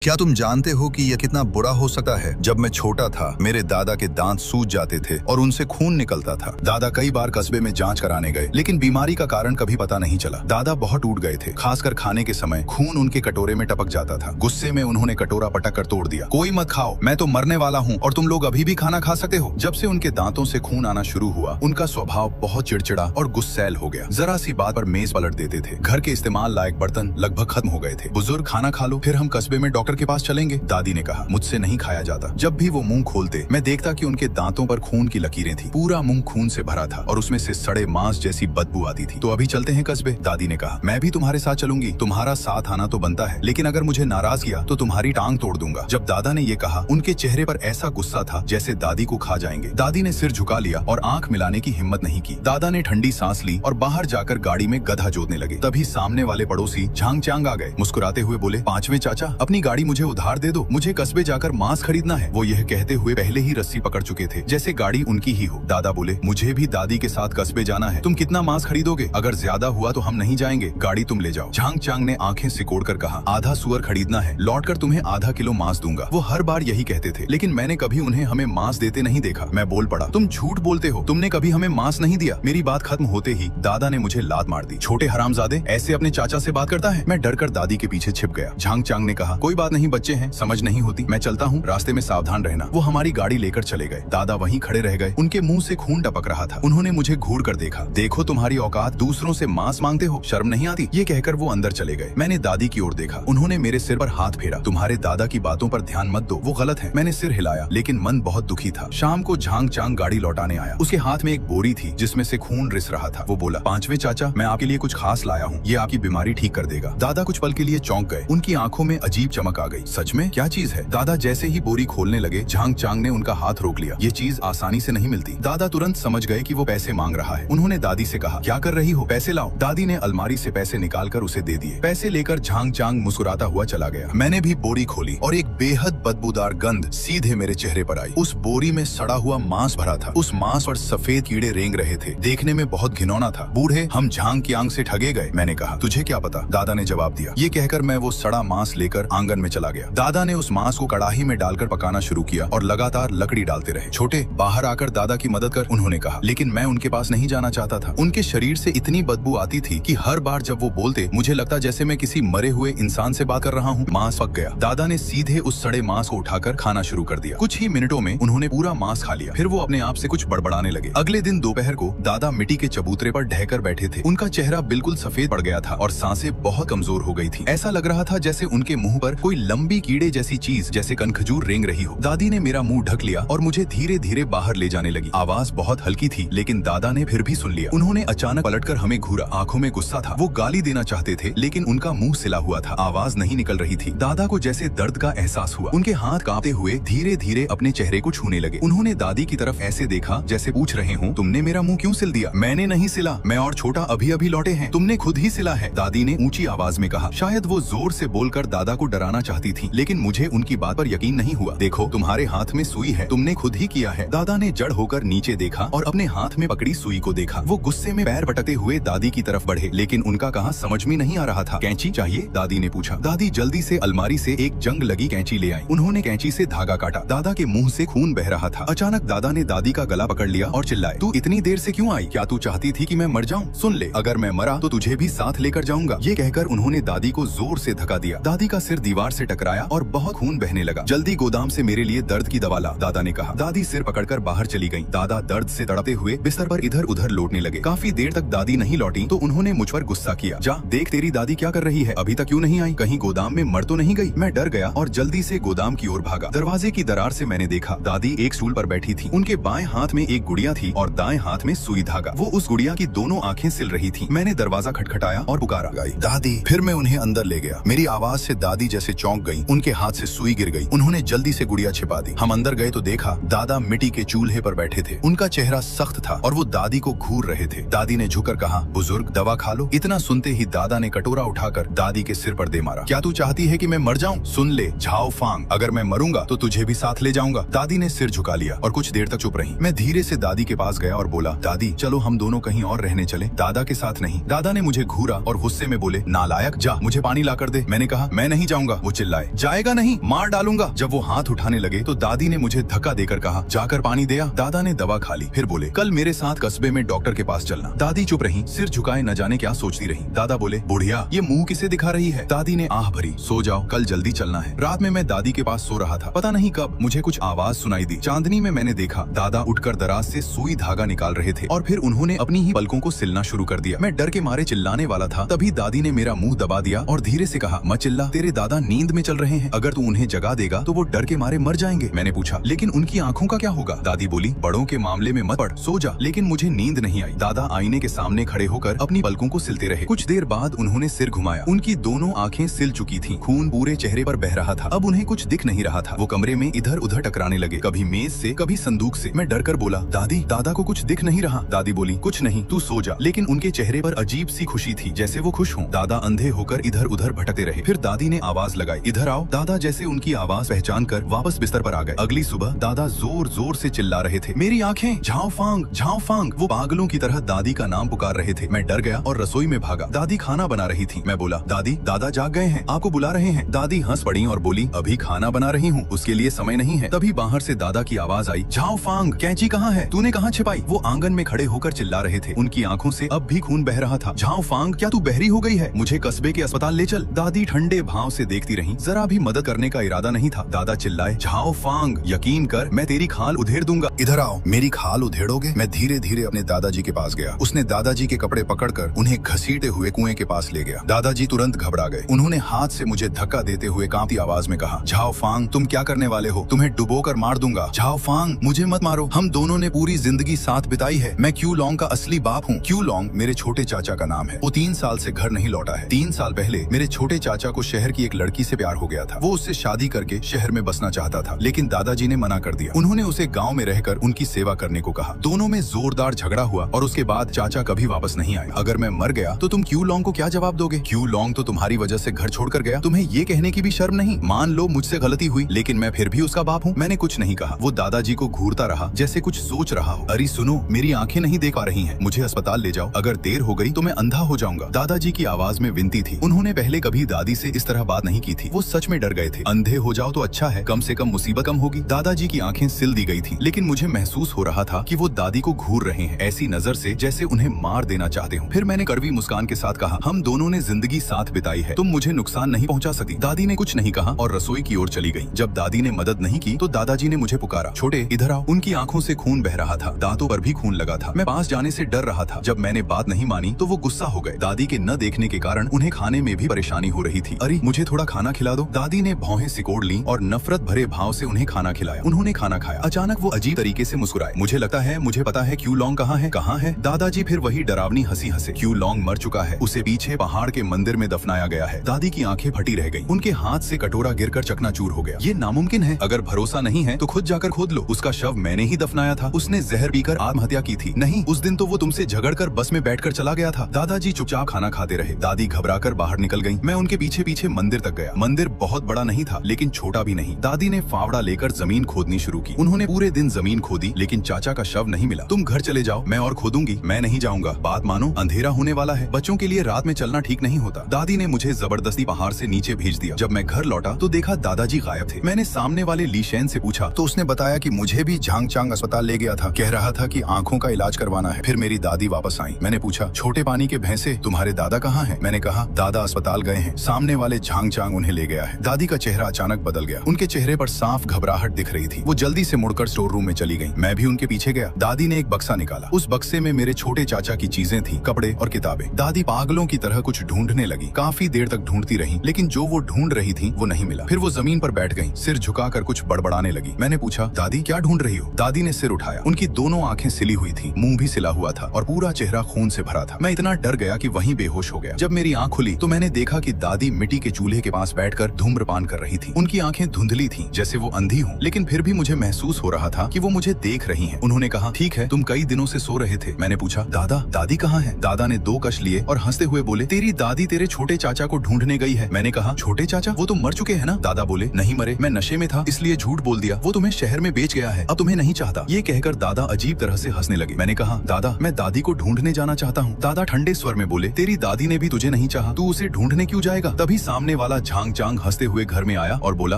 क्या तुम जानते हो कि यह कितना बुरा हो सकता है? जब मैं छोटा था मेरे दादा के दांत सूज जाते थे और उनसे खून निकलता था। दादा कई बार कस्बे में जांच कराने गए, लेकिन बीमारी का कारण कभी पता नहीं चला। दादा बहुत टूट गए थे, खासकर खाने के समय खून उनके कटोरे में टपक जाता था। गुस्से में उन्होंने कटोरा पटक कर तोड़ दिया। कोई मत खाओ, मैं तो मरने वाला हूँ और तुम लोग अभी भी खाना खा सकते हो। जब से उनके दांतों से खून आना शुरू हुआ, उनका स्वभाव बहुत चिड़चिड़ा और गुस्सैल हो गया। जरा सी बात पर मेज पलट देते थे। घर के इस्तेमाल लायक बर्तन लगभग खत्म हो गए थे। बुजुर्ग, खाना खा लो, फिर हम कस्बे में डॉक्टर के पास चलेंगे। दादी ने कहा, मुझसे नहीं खाया जाता। जब भी वो मुंह खोलते, मैं देखता कि उनके दांतों पर खून की लकीरें थी। पूरा मुंह खून से भरा था और उसमें से सड़े मांस जैसी बदबू आती थी। तो अभी चलते हैं कस्बे, दादी ने कहा। मैं भी तुम्हारे साथ चलूंगी। तुम्हारा साथ आना तो बनता है, लेकिन अगर मुझे नाराज किया तो तुम्हारी टांग तोड़ दूंगा। जब दादा ने ये कहा, उनके चेहरे पर ऐसा गुस्सा था जैसे दादी को खा जाएंगे। दादी ने सिर झुका लिया और आंख मिलाने की हिम्मत नहीं की। दादा ने ठंडी सांस ली और बाहर जाकर गाड़ी में गधा जोतने लगे। तभी सामने वाले पड़ोसी झांग चांग आ गए। मुस्कुराते हुए बोले, पांचवें चाचा, अपनी गाड़ी मुझे उधार दे दो, मुझे कस्बे जाकर मांस खरीदना है। वो यह कहते हुए पहले ही रस्सी पकड़ चुके थे, जैसे गाड़ी उनकी ही हो। दादा बोले, मुझे भी दादी के साथ कस्बे जाना है। तुम कितना मांस खरीदोगे? अगर ज्यादा हुआ तो हम नहीं जाएंगे, गाड़ी तुम ले जाओ। झांग चांग ने आंखें सिकोड़कर कहा, आधा सुअर खरीदना है, लौटकर तुम्हें आधा किलो मांस दूंगा। वो हर बार यही कहते थे, लेकिन मैंने कभी उन्हें हमें मांस देते नहीं देखा। मैं बोल पड़ा, तुम झूठ बोलते हो, तुमने कभी हमें मांस नहीं दिया। मेरी बात खत्म होते ही दादा ने मुझे लात मार दी। छोटे हरामजादे, ऐसे अपने चाचा से बात करता है? मैं डरकर दादी के पीछे छिप गया। झांग चांग ने कहा, कोई बात नहीं, बच्चे हैं, समझ नहीं होती, मैं चलता हूँ, रास्ते में सावधान रहना। वो हमारी गाड़ी लेकर चले गए। दादा वहीं खड़े रह गए। उनके मुंह से खून टपक रहा था। उन्होंने मुझे घूर कर देखा। देखो तुम्हारी औकात, दूसरों से मांस मांगते हो, शर्म नहीं आती? ये कहकर वो अंदर चले गए। मैंने दादी की ओर देखा। उन्होंने मेरे सिर पर हाथ फेरा। तुम्हारे दादा की बातों पर ध्यान मत दो, वो गलत है। मैंने सिर हिलाया, लेकिन मन बहुत दुखी था। शाम को झांग चांग गाड़ी लौटाने आया। उसके हाथ में एक बोरी थी जिसमें से खून रिस रहा था। वो बोला, पांचवें चाचा, मैं आपके लिए कुछ खास लाया हूँ, ये आपकी बीमारी ठीक कर देगा। दादा कुछ पल के लिए चौंक गए। उनकी आंखों में अजीब चमक आ गई। सच में? क्या चीज है? दादा जैसे ही बोरी खोलने लगे, झांग चांग ने उनका हाथ रोक लिया। ये चीज आसानी से नहीं मिलती। दादा तुरंत समझ गए कि वो पैसे मांग रहा है। उन्होंने दादी से कहा, क्या कर रही हो? पैसे लाओ। दादी ने अलमारी से पैसे निकालकर उसे दे दिए। पैसे लेकर झांग चांग मुस्कुराता हुआ चला गया। मैंने भी बोरी खोली और एक बेहद बदबूदार गंध सीधे मेरे चेहरे पर आई। उस बोरी में सड़ा हुआ मांस भरा था। उस मांस पर सफेद कीड़े रेंग रहे थे। देखने में बहुत घिनौना था। बूढ़े, हम झांग की आंख से ठगे गए। मैंने कहा, तुझे क्या पता? दादा ने जवाब दिया। ये कहकर मैं वो सड़ा मांस लेकर आंगन में चला गया। दादा ने उस मांस को कड़ाही में डालकर पकाना शुरू किया और लगातार लकड़ी डालते रहे। छोटे, बाहर आकर दादा की मदद कर, उन्होंने कहा। लेकिन मैं उनके पास नहीं जाना चाहता था। उनके शरीर से इतनी बदबू आती थी कि हर बार जब वो बोलते, मुझे लगता जैसे मैं किसी मरे हुए इंसान से बात कर रहा हूँ। मांस पक गया। दादा ने सीधे उस सड़े मांस को उठाकर खाना शुरू कर दिया। कुछ ही मिनटों में उन्होंने पूरा मांस खा लिया। फिर वो अपने आप से कुछ बड़बड़ाने लगे। अगले दिन दोपहर को दादा मिट्टी के चबूतरे पर ढहकर बैठे थे। उनका चेहरा बिल्कुल सफेद पड़ गया था और सांसें बहुत कमजोर हो गई थी। ऐसा लग रहा था जैसे उनके मुंह पर कोई लंबी कीड़े जैसी चीज, जैसे कनखजूर, रेंग रही हो। दादी ने मेरा मुंह ढक लिया और मुझे धीरे धीरे बाहर ले जाने लगी। आवाज बहुत हल्की थी, लेकिन दादा ने फिर भी सुन लिया। उन्होंने अचानक पलटकर हमें घूरा। आंखों में गुस्सा था। वो गाली देना चाहते थे, लेकिन उनका मुंह सिला हुआ था। आवाज नहीं निकल रही थी। दादा को जैसे दर्द का एहसास हुआ। उनके हाथ कांपते हुए धीरे धीरे अपने चेहरे को छूने लगे। उन्होंने दादी की तरफ ऐसे देखा जैसे पूछ रहे हो, तुमने मेरा मुंह क्यों सिल दिया? मैंने नहीं सिला, मैं और छोटा अभी अभी लौटे हैं, तुमने खुद ही सिला है, दादी ने ऊंची आवाज में कहा। शायद वो जोर से बोलकर दादा को डराना चाहती थी, लेकिन मुझे उनकी बात पर यकीन नहीं हुआ। देखो, तुम्हारे हाथ में सुई है, तुमने खुद ही किया है। दादा ने जड़ होकर नीचे देखा और अपने हाथ में पकड़ी सुई को देखा। वो गुस्से में पैर पटकते हुए दादी की तरफ बढ़े, लेकिन उनका कहा समझ में नहीं आ रहा था। कैंची चाहिए? दादी ने पूछा। दादी जल्दी से अलमारी से एक जंग लगी कैंची ले आई। उन्होंने कैंची से धागा काटा। दादा के मुंह से खून बह रहा था। अचानक दादा ने दादी का गला पकड़ लिया और चिल्लाए, तू इतनी देर से क्यों आई? क्या तू चाहती थी कि मैं मर जाऊं? सुन ले, अगर मैं मरा तो तुझे भी साथ लेकर जाऊंगा। ये कहकर उन्होंने दादी को जोर से धक्का दिया। दादी का सिर दीवार से टकराया और बहुत खून बहने लगा। जल्दी गोदाम से मेरे लिए दर्द की दवा ला, दादा ने कहा। दादी सिर पकड़कर बाहर चली गईं। दादा दर्द से तड़पते हुए बिस्तर पर इधर उधर लौटने लगे। काफी देर तक दादी नहीं लौटी तो उन्होंने मुझ पर गुस्सा किया। जा देख, तेरी दादी क्या कर रही है, अभी तक क्यों नहीं आई? कहीं गोदाम में मर तो नहीं गई? मैं डर गया और जल्दी से गोदाम की ओर भागा। दरवाजे की दरार से मैंने देखा, दादी एक स्टूल पर बैठी थी। उनके बाएं हाथ में एक गुड़िया थी और दाएं हाथ में सुई धागा। वो उस गुड़िया की दोनों आंखें सिल रही थी। मैंने दरवाजा खटखटाया और पुकारा, दादी। फिर मैं उन्हें अंदर ले गया। मेरी आवाज से दादी जैसे चौंक गई। उनके हाथ से सुई गिर गई। उन्होंने जल्दी से गुड़िया छिपा दी। हम अंदर गए तो देखा दादा मिट्टी के चूल्हे पर बैठे थे। उनका चेहरा सख्त था और वो दादी को घूर रहे थे। दादी ने झुककर कहा, बुजुर्ग, दवा खा लो। इतना सुनते ही दादा ने कटोरा उठाकर दादी के सिर पर दे मारा। क्या तू चाहती है कि मैं मर जाऊं? सुन ले झाओ फांग, अगर मैं मरूंगा तो तुझे भी साथ ले जाऊंगा। दादी ने सिर झुका लिया और कुछ देर तक चुप रही। मैं धीरे से दादी के पास गया और बोला, दादी चलो हम दोनों कहीं और रहने चले, दादा के साथ नहीं। दादा ने मुझे घूरा और गुस्से में बोले, नालायक, जा मुझे पानी ला कर दे। मैंने कहा, मैं नहीं जाऊंगा। वो वो चिल्लाए, जाएगा नहीं, मार डालूंगा। जब वो हाथ उठाने लगे तो दादी ने मुझे धक्का देकर कहा, जाकर पानी दे आ। दादा ने दवा खा ली, फिर बोले, कल मेरे साथ कस्बे में डॉक्टर के पास चलना। दादी चुप रही, सिर झुकाए न जाने क्या सोचती रही। दादा बोले, बुढ़िया ये मुंह किसे दिखा रही है? दादी ने आह भरी, सो जाओ, कल जल्दी चलना है। रात में मैं दादी के पास सो रहा था, पता नहीं कब मुझे कुछ आवाज सुनाई दी। चांदनी में मैंने देखा दादा उठकर दराज से सुई धागा निकाल रहे थे और फिर उन्होंने अपनी ही पलकों को सिलना शुरू कर दिया। मैं डर के मारे चिल्लाने वाला था, तभी दादी ने मेरा मुंह दबा दिया और धीरे से कहा, मत चिल्ला, तेरे दादा नींद में चल रहे हैं, अगर तू उन्हें जगा देगा तो वो डर के मारे मर जाएंगे। मैंने पूछा, लेकिन उनकी आंखों का क्या होगा? दादी बोली, बड़ों के मामले में मत पड़, सो जा। लेकिन मुझे नींद नहीं आई। दादा आईने के सामने खड़े होकर अपनी पलकों को सिलते रहे। कुछ देर बाद उन्होंने सिर घुमाया, उनकी दोनों आंखें सिल चुकी थीं, खून पूरे चेहरे पर बह रहा था। अब उन्हें कुछ दिख नहीं रहा था। वो कमरे में इधर उधर टकराने लगे, कभी मेज से कभी संदूक से। मैं डर कर बोला, दादी, दादा को कुछ दिख नहीं रहा। दादी बोली, कुछ नहीं, तू सो जा। लेकिन उनके चेहरे पर अजीब सी खुशी थी, जैसे वो खुश हों। दादा अंधे होकर इधर उधर भटकते रहे। फिर दादी ने आवाज लगाई, इधर आओ। दादा जैसे उनकी आवाज पहचान कर वापस बिस्तर पर आ गए। अगली सुबह दादा जोर जोर से चिल्ला रहे थे, मेरी आंखें, झाओ फांग, झाओ फांग। वो पागलों की तरह दादी का नाम पुकार रहे थे। मैं डर गया और रसोई में भागा। दादी खाना बना रही थी। मैं बोला, दादी, दादा जाग गए हैं, आपको बुला रहे हैं। दादी हंस पड़ी और बोली, अभी खाना बना रही हूँ, उसके लिए समय नहीं है। तभी बाहर से दादा की आवाज आई, झाओ फांग, कैंची कहाँ है, तूने कहाँ छिपाई? वो आंगन में खड़े होकर चिल्ला रहे थे, उनकी आंखों से अब भी खून बह रहा था। झाओ फांग, क्या तू बहरी हो गई है? मुझे कस्बे के अस्पताल ले चल। दादी ठंडे भाव से देखती रही, जरा भी मदद करने का इरादा नहीं था। दादा चिल्लाए, झाओ फांग, यकीन कर, मैं तेरी खाल उधेड़ दूंगा। इधर आओ, मेरी खाल उधेड़ोगे? मैं धीरे धीरे अपने दादाजी के पास गया। उसने दादाजी के कपड़े पकड़कर उन्हें घसीटे हुए कुएं के पास ले गया। दादाजी तुरंत घबरा गए। उन्होंने हाथ से मुझे धक्का देते हुए कांपती आवाज में कहा, झाओ फांग, तुम क्या करने वाले हो? तुम्हें डुबोकर मार दूंगा। झाओ फांग, मुझे मत मारो, हम दोनों ने पूरी जिंदगी साथ बिताई है। मैं क्यू लॉन्ग का असली बाप हूँ। क्यू लॉन्ग मेरे छोटे चाचा का नाम है। वो 3 साल से घर नहीं लौटा है। 3 साल पहले मेरे छोटे चाचा को शहर की एक लड़की से प्यार हो गया था। वो उससे शादी करके शहर में बसना चाहता था, लेकिन दादाजी ने मना कर दिया। उन्होंने उसे गाँव में रहकर उनकी सेवा करने को कहा। दोनों में जोरदार झगड़ा हुआ और उसके बाद चाचा कभी वापस नहीं आए। अगर मैं मर गया तो तुम क्यू लॉन्ग को क्या जवाब दोगे? क्यू लॉन्ग तो तुम्हारी वजह से घर छोड़कर गया, तुम्हें ये कहने की भी शर्म नहीं? मान लो मुझसे गलती हुई, लेकिन मैं फिर भी उसका बाप हूँ। मैंने कुछ नहीं कहा। वो दादाजी को घूरता रहा, जैसे कुछ सोच रहा हो। अरे सुनो, मेरी आंखें नहीं देख पा रही हैं, मुझे अस्पताल ले जाओ, अगर देर हो गई तो मैं अंधा हो जाऊंगा। दादाजी की आवाज में विनती थी। उन्होंने पहले कभी दादी से इस तरह बात नहीं की थी। वो सच में डर गए थे। अंधे हो जाओ तो अच्छा है, कम से कम मुसीबत कम होगी। दादाजी की आंखें सिल दी गई थी, लेकिन मुझे महसूस हो रहा था कि वो दादी को घूर रहे हैं, ऐसी नजर से जैसे उन्हें मार देना चाहते हो। फिर मैंने कड़वी मुस्कान के साथ कहा, हम दोनों ने जिंदगी साथ बिताई है, तुम मुझे नुकसान नहीं पहुंचा सकती। दादी ने कुछ नहीं कहा और रसोई की ओर चली गई। जब दादी ने मदद नहीं की तो दादाजी ने मुझे पुकारा, छोटे इधर आओ। उनकी आंखों से खून बह रहा था, दांतों पर भी खून लगा था। मैं पास जाने से डर रहा था। जब मैंने बात नहीं मानी तो वो गुस्सा हो गए। दादी के न देखने के कारण उन्हें खाने में भी परेशानी हो रही थी। अरे मुझे थोड़ा खाना खिला दो। दादी ने भौहें सिकोड़ ली और नफरत भरे भाव से उन्हें खाना खिलाया। उन्होंने खाना खाया। अचानक वो अजीब तरीके से मुस्कुराए। मुझे लगता है मुझे पता है क्यू लॉन्ग कहाँ है। कहाँ है? दादाजी फिर वही डरावनी हंसी हंसे। क्यू लॉन्ग मर चुका है, उसे पीछे पहाड़ के मंदिर में दफनाया गया है। दादी की आंखें फटी रह गईं। उनके हाथ से कटोरा गिरकर चकनाचूर हो गया। ये नामुमकिन है। अगर भरोसा नहीं है तो खुद जाकर खोद लो। उसका शव मैंने ही दफनाया था। उसने जहर पीकर आत्महत्या की थी। नहीं, उस दिन तो वो तुमसे झगड़कर बस में बैठकर चला गया था। दादाजी चुपचाप खाना खाते रहे। दादी घबराकर बाहर निकल गईं। मैं उनके पीछे पीछे मंदिर तक गया। मंदिर बहुत बड़ा नहीं था, लेकिन छोटा भी नहीं। दादी ने फावड़ा लेकर जमीन खोदनी शुरू की। उन्होंने पूरे दिन जमीन खोदी, लेकिन चाचा का शव नहीं मिला। तुम घर चले जाओ, मैं और खोदूंगी। मैं नहीं जाऊंगा, बात मानो, अंधेरा होने वाला है। बच्चों के लिए रात में चलना ठीक नहीं होता। दादी ने मुझे जबरदस्ती पहाड़ से नीचे भेज दिया। जब मैं घर लौटा तो देखा दादाजी गायब थे। मैंने सामने वाले लीशैन से पूछा तो उसने बताया कि मुझे भी झांगचांग अस्पताल ले गया था। कह रहा था कि आंखों का इलाज करवाना है। फिर मेरी दादी वापस आई। मैंने पूछा, छोटे पानी के भैंसे, तुम्हारे दादा कहाँ हैं? मैंने कहा, दादा अस्पताल गए हैं, सामने वाले झांगचांग उन्हें ले गया है। दादी का चेहरा अचानक बदल गया। उनके चेहरे पर साफ घबराहट दिख रही थी। वो जल्दी से मुड़कर स्टोर रूम में चली गई। मैं भी उनके पीछे गया। दादी ने एक बक्सा निकाला। उस बक्से में मेरे छोटे चाचा की चीजें थी, कपड़े और किताबें। दादी पागलों की तरह कुछ ढूंढने लगी। काफी देर तक ढूंढती रही, लेकिन जो वो ढूंढ रही थी वो नहीं मिला। फिर वो जमीन पर बैठ गई, सिर झुकाकर कुछ बड़बड़ाने लगी। मैंने पूछा, दादी क्या ढूंढ रही हो? दादी ने सिर उठाया। उनकी दोनों आंखें सिली हुई थी, मुंह भी सिला हुआ था और पूरा चेहरा खून से भरा था। मैं इतना डर गया कि वहीं बेहोश हो गया। जब मेरी आंख खुली तो मैंने देखा कि दादी मिट्टी के चूल्हे के पास बैठकर धूम्रपान कर रही थी। उनकी आंखें धुंधली थीं, जैसे वो अंधी हों, लेकिन फिर भी मुझे महसूस हो रहा था कि वो मुझे देख रही हैं। उन्होंने कहा, ठीक है, तुम कई दिनों से सो रहे थे। मैंने पूछा, दादा, दादी कहाँ है? दादा ने 2 कश लिए और हंसते हुए बोले, तेरी दादी तेरे छोटे चाचा को ढूंढने गई है। मैंने कहा, छोटे चाचा? वो तो मर चुके हैं ना? दादा बोले, नहीं मरे, मैं नशे में था इसलिए झूठ बोल दिया। वो तुम्हें शहर में बेच गया है, अब तुम्हें नहीं चाहता। ये कहकर दादा अजीब तरह से हंसने लगे। मैंने कहा, दादा, मैं दादी को ढूंढने जाना चाहता हूँ। दादा ठंडे स्वर में बोले, तेरी दादी ने भी तुझे नहीं चाहा, तू उसे ढूंढने क्यों जाएगा? तभी सामने वाला झांग चांग हंसते हुए घर में आया और बोला,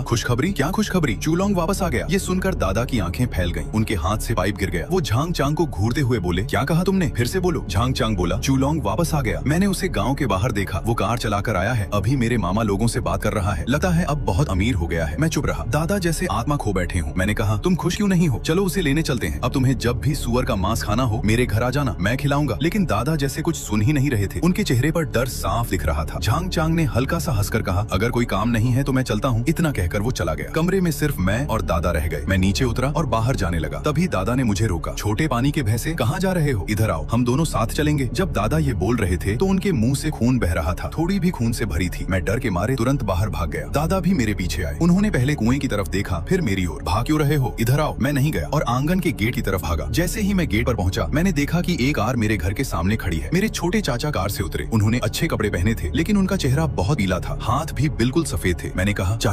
खुशखबरी? क्या खुशखबरी? चूलोंग वापस आ गया। ये सुनकर दादा की आंखें फैल गईं। उनके हाथ से पाइप गिर गया। वो झांग चांग को घूरते हुए बोले, क्या कहा तुमने? फिर से बोलो। झांग चांग बोला, चूलोंग वापस आ गया। मैंने उसे गाँव के बाहर देखा। वो कार चलाकर आया है। अभी मेरे मामा लोगों से बात कर रहा है। लगता है अब बहुत अमीर हो गया है। मैं चुप रहा। दादा जैसे आत्मा खो बैठे हूँ। मैंने कहा, तुम खुश क्यों नहीं हो? चलो उसे लेने चलते हैं। अब तुम्हें जब भी सुअर का मांस खाना हो मेरे घर आ जाना, मैं खिलाऊंगा। लेकिन दादा जैसे कुछ सुन ही नहीं रहे थे। उनके चेहरे पर डर साफ दिख रहा था। झांग चांग ने हल्का सा हंसकर कहा, अगर कोई काम नहीं है तो मैं चलता हूँ। इतना कहकर वो चला गया। कमरे में सिर्फ मैं और दादा रह गए। मैं नीचे उतरा और बाहर जाने लगा। तभी दादा ने मुझे रोका। छोटे पानी के भैंसे, कहाँ जा रहे हो? इधर आओ, हम दोनों साथ चलेंगे। जब दादा ये बोल रहे थे तो उनके मुंह से खून बह रहा था। थोड़ी भी खून से भरी थी। मैं डर के मारे तुरंत बाहर भाग गया। दादा भी मेरे पीछे आए। उन्होंने पहले कुएं की तरफ देखा, फिर मेरी ओर। भाग क्यों रहे हो? इधर आओ। मैं नहीं गया और आंगन के गेट की तरफ भागा। जैसे ही मैं गेट पर पहुंचा, मैंने देखा कि एक कार मेरे घर के सामने खड़ी है। मेरे छोटे चाचा कार से उतरे। उन्होंने अच्छे कपड़े पहने थे, लेकिन उनका चेहरा बहुत पीला था। हाथ भी बिल्कुल सफेद थे। मैंने कहा, चाचा